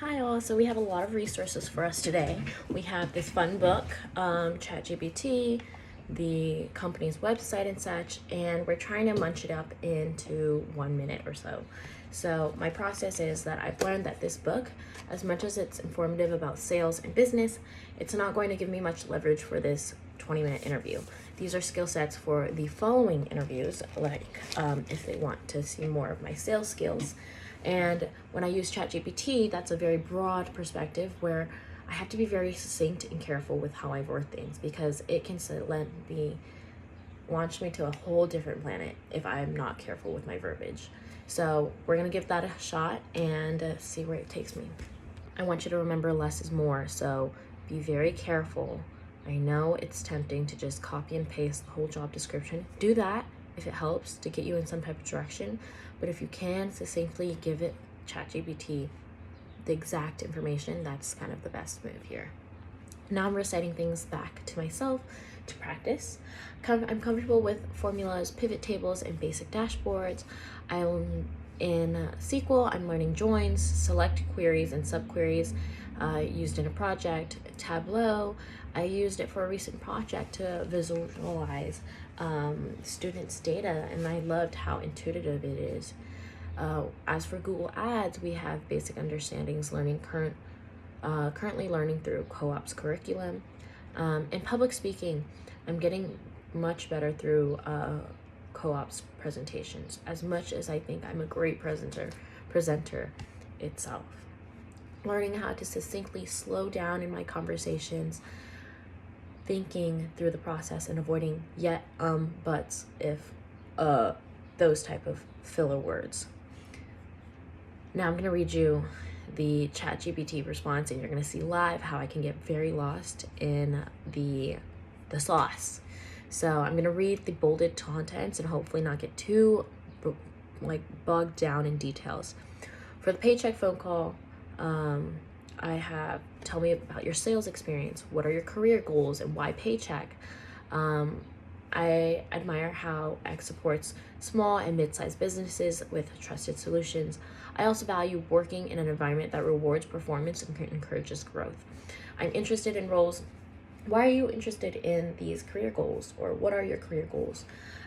Hi all, so we have a lot of resources for us today. We have this fun book, ChatGPT, the company's website and such, and we're trying to munch it up into 1 minute or so. So my process is that I've learned that this book, as much as it's informative about sales and business, it's not going to give me much leverage for this 20-minute interview. These are skill sets for the following interviews, like if they want to see more of my sales skills. And when I use ChatGPT, that's a very broad perspective where I have to be very succinct and careful with how I word things because it can launch me to a whole different planet if I'm not careful with my verbiage. So we're gonna give that a shot and see where it takes me. I want you to remember less is more, so be very careful. I know it's tempting to just copy and paste the whole job description. Do that if it helps to get you in some type of direction, but if you can succinctly give it ChatGPT the exact information, that's kind of the best move here. Now I'm reciting things back to myself to practice. I'm comfortable with formulas, pivot tables, and basic dashboards. In SQL, I'm learning joins, select queries, and subqueries used in a project. Tableau, I used it for a recent project to visualize students' data, and I loved how intuitive it is. As for Google Ads, we have basic understandings, currently learning through co-op's curriculum. In public speaking, I'm getting much better through co-op's presentations, as much as I think I'm a great presenter itself. Learning how to succinctly slow down in my conversations, thinking through the process and avoiding yet, buts, if, those type of filler words. Now I'm gonna read you the ChatGPT response, and you're gonna see live how I can get very lost in the sauce. So I'm gonna read the bolded contents and hopefully not get too bogged down in details. For the paycheck phone call, I have, tell me about your sales experience. What are your career goals and why paycheck? I admire how X supports small and mid-sized businesses with trusted solutions. I also value working in an environment that rewards performance and encourages growth. I'm interested in roles. Why are you interested in these career goals, or what are your career goals?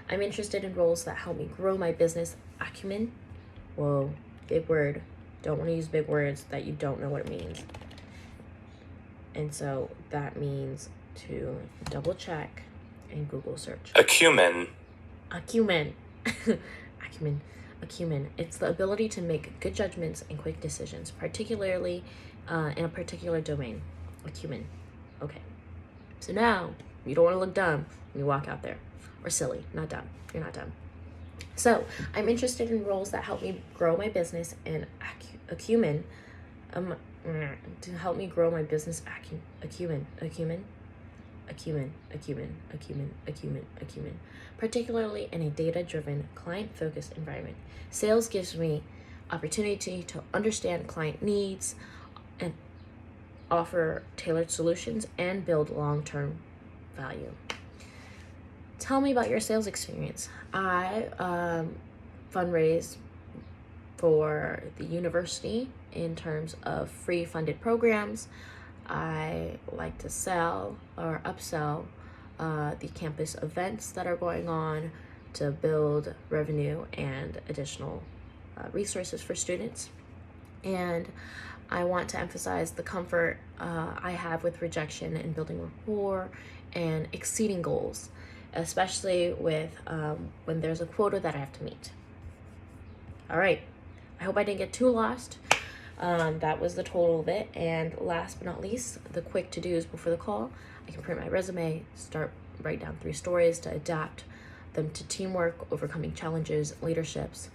I'm interested in roles that help me grow my business acumen. Whoa, big word. Don't want to use big words that you don't know what it means. And so that means to double check and Google search. Acumen. Acumen. Acumen. It's the ability to make good judgments and quick decisions, particularly in a particular domain. Acumen. Okay. So now you don't want to look dumb when you walk out there, or silly. Not dumb. You're not dumb. So I'm interested in roles that help me grow my business and acumen. To help me grow my business acumen, particularly in a data-driven, client-focused environment. Sales gives me opportunity to understand client needs and offer tailored solutions and build long-term value. Tell me about your sales experience. I fundraise for the university in terms of free funded programs. I like to sell or upsell the campus events that are going on to build revenue and additional resources for students. And I want to emphasize the comfort I have with rejection and building rapport and exceeding goals, especially with when there's a quota that I have to meet. All right, I hope I didn't get too lost. That was the total of it. And last but not least, the quick to-dos before the call. I can print my resume, write down 3 stories to adapt them to teamwork, overcoming challenges, leaderships.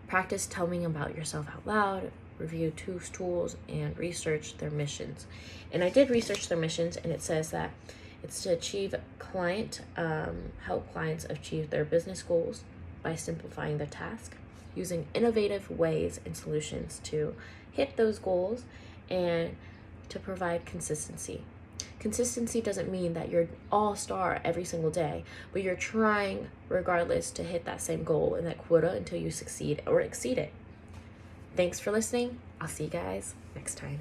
Practice telling about yourself out loud, review 2 tools, and research their missions. And I did research their missions, and it says that it's to help clients achieve their business goals by simplifying their task, using innovative ways and solutions to hit those goals, and to provide consistency. Consistency doesn't mean that you're all-star every single day, but you're trying regardless to hit that same goal and that quota until you succeed or exceed it. Thanks for listening. I'll see you guys next time.